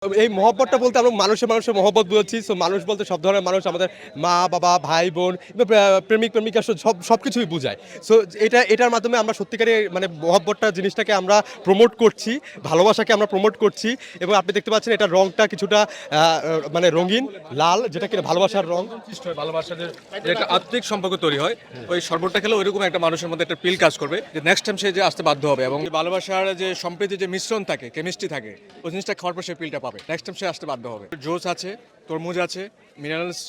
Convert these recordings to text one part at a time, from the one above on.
এই মহব্বতটা বলতে আমরা মানুষের মহব্বত বুঝাচ্ছি। সো মানুষ বলতে সব ধরনের মানুষ আমাদের মা, বাবা, ভাই, বোন বা প্রেমিক-প্রেমিকা সবকিছুই বুঝায়। সো এটার মাধ্যমে আমরা সত্যিকারের মানে মহব্বতটা জিনিসটাকে আমরা প্রমোট করছি, ভালোবাসাকে আমরা প্রমোট করছি এবং আপনি দেখতে পাচ্ছেন এটার রংটা কিছুটা মানে রঙিন লাল যেটা কিনা ভালোবাসার রং। সৃষ্টি হয় ভালোবাসার যে একটা আত্মিক সম্পর্ক তৈরি হয়, ওই শরবতটা খেলে ওইরকম একটা মানুষের মধ্যে একটা পিল কাজ করবে যে নেক্সট টাইম সে যে আসতে বাধ্য হবে, এবং ভালোবাসার যে সম্প্রীতির যে মিশ্রণ থাকে, কেমিস্ট্রি থাকে, ওই জিনিসটা খাওয়ার পর সে পিলটা পাবে, নেক্সট টাইম সে আসতে বাধ্য হবে। জুস আছে, তরমুজ আছে, মিনারেলস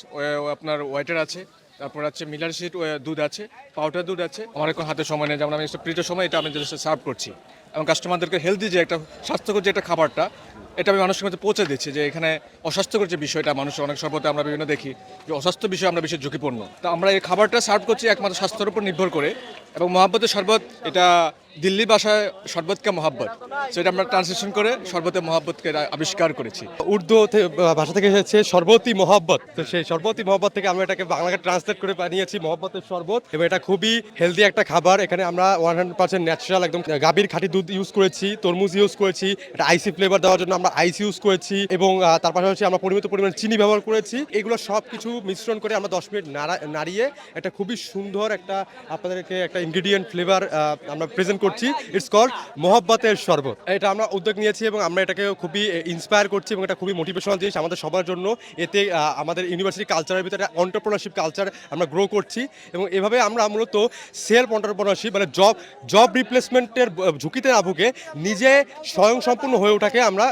আপনার ওয়াটার আছে, তারপর আছে মিলার শিট দুধ আছে, পাউডার দুধ আছে। আমার এখন হাতে সময় নেই, যেমন আমি প্রিয় সময় এটা আমি জিনিসটা সার্ভ করছি এবং কাস্টমারদেরকে হেলদি যে একটা স্বাস্থ্যকর যে একটা খাবারটা এটা আমি মানুষের মধ্যে পৌঁছে দিচ্ছি, যে এখানে অস্বাস্থ্যকর যে বিষয়টা মানুষের অনেক শরবতে আমরা বিভিন্ন দেখি যে অস্বাস্থ্য বিষয় আমরা বেশি ঝুঁকিপূর্ণ, তো আমরা এই খাবারটা সার্ভ করছি একমাত্র স্বাস্থ্যের উপর নির্ভর করে। এবং মহাব্বতের শরবত এটা দিল্লি ভাষায় শরবতকে মহাব্বত, সেটা আমরা ট্রান্সলেশন করে শরবতে মহাব্বতকে আবিষ্কার করেছি। উর্দু ভাষা থেকে এসেছে শরবতি মহব্বত। তো সেই শরবতি মহব্বত থেকে আমরা এটাকে বাংলাকে ট্রান্সলেট করে বানিয়েছি মহব্বতের শরবত। এবং এটা খুবই হেলদি একটা খাবার। এখানে আমরা 100% ন্যাচারাল একদম গাভীর খাঁটি দুধ ইউজ করেছি, তরমুজ ইউজ করেছি, এটা আইসি ফ্লেভার দেওয়ার জন্য আমরা আইস ইউজ করেছি এবং তার পাশাপাশি আমরা পরিমিত পরিমাণ চিনি ব্যবহার করেছি। এগুলো সব কিছু মিশ্রণ করে আমরা 10 মিনিট নাড়িয়ে একটা খুবই সুন্দর একটা আপনাদেরকে একটা ইনগ্রেডিয়েন্ট ফ্লেভার আমরা প্রেজেন্ট করছি। ইটস কল্ড মহব্বতের শরবত। এটা আমরা উদ্যোগ নিয়েছি এবং আমরা এটাকে খুবই ইন্সপায়ার করছি এবং এটা খুবই মোটিভেশনাল জিনিস আমাদের সবার জন্য। এতে আমাদের ইউনিভার্সিটি কালচারের ভিতরে এন্টারপ্রেনারশিপ কালচার আমরা গ্রো করছি এবং এভাবে আমরা মূলত সেলফ এন্টারপ্রেনারশিপ মানে জব রিপ্লেসমেন্টের ঝুঁকিতে না ভুগে নিজে স্বয়ংসম্পূর্ণ হয়ে ওঠাকে আমরা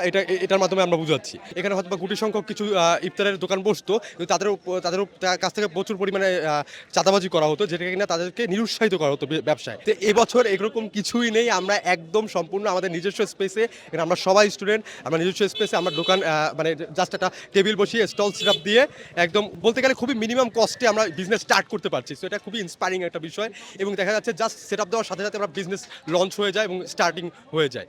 এটার মাধ্যমে আমরা বুঝাচ্ছি। এখানে হয়তো বা গুটি সংখ্যক কিছু ইফতারের দোকান বসতো, কিন্তু তাদের কাছ থেকে প্রচুর পরিমাণে চাঁদাবাজি করা হতো, যেটা কিনা তাদেরকে নিরুৎসাহিত করা হতো ব্যবসায়। তো এবছর এরকম কিছুই নেই, আমরা একদম সম্পূর্ণ আমাদের নিজস্ব স্পেসে, আমরা সবাই স্টুডেন্ট, আমরা নিজস্ব স্পেসে আমরা দোকান মানে জাস্ট একটা টেবিল বসিয়ে স্টল সেট আপ দিয়ে একদম বলতে গেলে খুবই মিনিমাম কস্টে আমরা বিজনেস স্টার্ট করতে পারছি। সো এটা খুবই ইন্সপায়ারিং একটা বিষয় এবং দেখা যাচ্ছে জাস্ট সেট আপ দেওয়ার সাথে সাথে আমরা বিজনেস লঞ্চ হয়ে যায় এবং স্টার্টিং হয়ে যায়।